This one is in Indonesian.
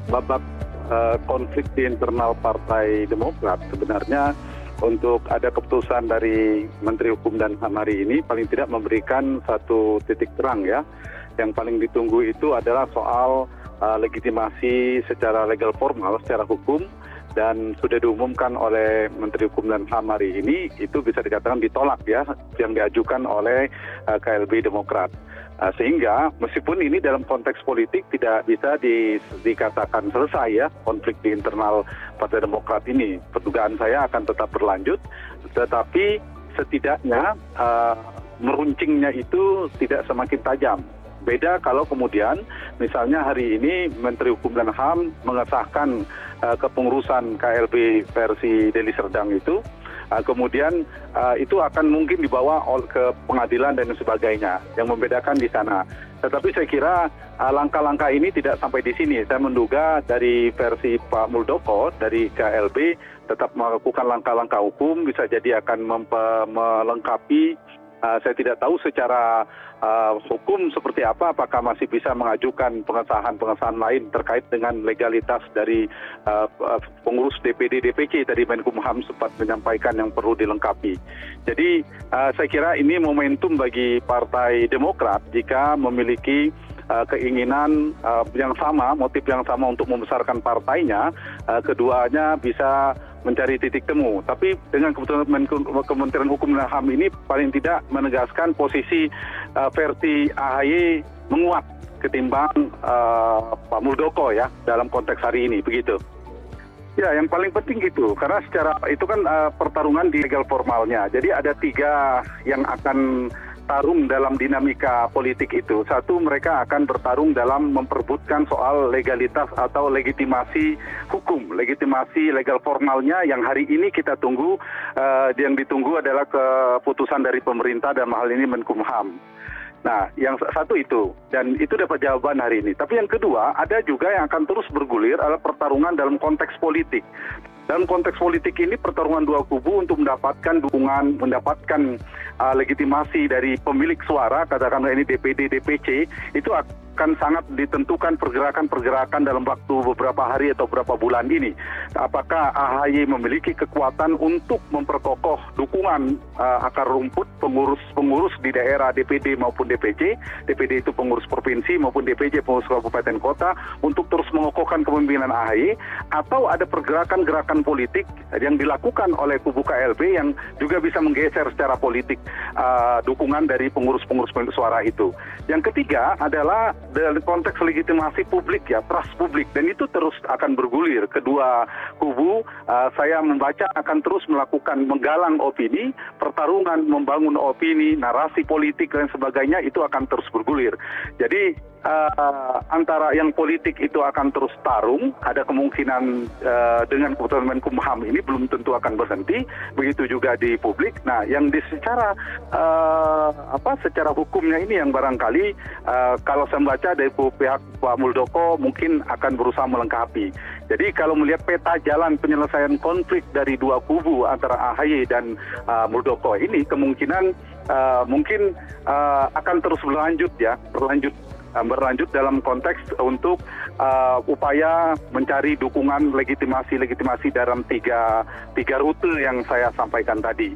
babak konflik di internal Partai Demokrat, sebenarnya untuk ada keputusan dari Menteri Hukum dan HAM hari ini paling tidak memberikan satu titik terang ya. Yang paling ditunggu itu adalah soal legitimasi secara legal formal, secara hukum, dan sudah diumumkan oleh Menteri Hukum dan HAM hari ini, itu bisa dikatakan ditolak ya, yang diajukan oleh KLB Demokrat. Sehingga meskipun ini dalam konteks politik tidak bisa dikatakan selesai ya konflik di internal Partai Demokrat ini. Perdugaan saya akan tetap berlanjut, tetapi setidaknya meruncingnya itu tidak semakin tajam. Beda kalau kemudian misalnya hari ini Menteri Hukum dan HAM mengesahkan kepengurusan KLB versi Deli Serdang itu, kemudian itu akan mungkin dibawa ke pengadilan dan sebagainya, yang membedakan di sana. Tetapi saya kira langkah-langkah ini tidak sampai di sini. Saya menduga dari versi Pak Muldoko dari KLB tetap melakukan langkah-langkah hukum, bisa jadi akan melengkapi. Saya tidak tahu secara hukum seperti apa, apakah masih bisa mengajukan pengesahan lain terkait dengan legalitas dari pengurus DPD DPC. Tadi Menkumham sempat menyampaikan yang perlu dilengkapi. Jadi saya kira ini momentum bagi Partai Demokrat jika memiliki keinginan yang sama, motif yang sama untuk membesarkan partainya, keduanya bisa mencari titik temu. Tapi dengan keputusan Kementerian Hukum dan HAM ini paling tidak menegaskan posisi versi AHY menguat ketimbang Pak Muldoko ya dalam konteks hari ini, begitu. Ya, yang paling penting itu, karena secara itu kan pertarungan di legal formalnya. Jadi ada 3 yang akan tarung dalam dinamika politik itu. Satu, mereka akan bertarung dalam memperebutkan soal legalitas atau legitimasi hukum, legitimasi legal formalnya yang hari ini kita tunggu. Yang ditunggu adalah keputusan dari pemerintah dan hal ini Menkumham. Nah, yang satu itu, dan itu dapat jawaban hari ini. Tapi yang kedua, ada juga yang akan terus bergulir adalah pertarungan dalam konteks politik. Dalam konteks politik ini pertarungan dua kubu untuk mendapatkan dukungan, mendapatkan legitimasi dari pemilik suara, katakanlah ini DPD, DPC, itu akan sangat ditentukan pergerakan-pergerakan dalam waktu beberapa hari atau beberapa bulan ini. Apakah AHY memiliki kekuatan untuk memperkokoh dukungan akar rumput pengurus-pengurus di daerah DPD maupun DPC, DPD itu pengurus provinsi maupun DPC pengurus kabupaten kota, untuk terus mengokohkan kepemimpinan AHY, atau ada pergerakan-gerakan politik yang dilakukan oleh kubu KLB yang juga bisa menggeser secara politik dukungan dari pengurus-pengurus suara itu. Yang ketiga adalah dalam konteks legitimasi publik ya, trust publik, dan itu terus akan bergulir. Kedua kubu saya membaca akan terus melakukan menggalang opini, pertarungan membangun opini, narasi politik dan sebagainya, itu akan terus bergulir. Jadi antara yang politik itu akan terus tarung, ada kemungkinan dengan keputusan Menkumham ini belum tentu akan berhenti, begitu juga di publik. Nah, yang secara hukumnya ini yang barangkali kalau saya membaca dari pihak Pak Muldoko mungkin akan berusaha melengkapi. Jadi kalau melihat peta jalan penyelesaian konflik dari dua kubu antara AHY dan Muldoko ini, kemungkinan mungkin akan terus berlanjut dalam konteks untuk upaya mencari dukungan legitimasi dalam tiga rute yang saya sampaikan tadi.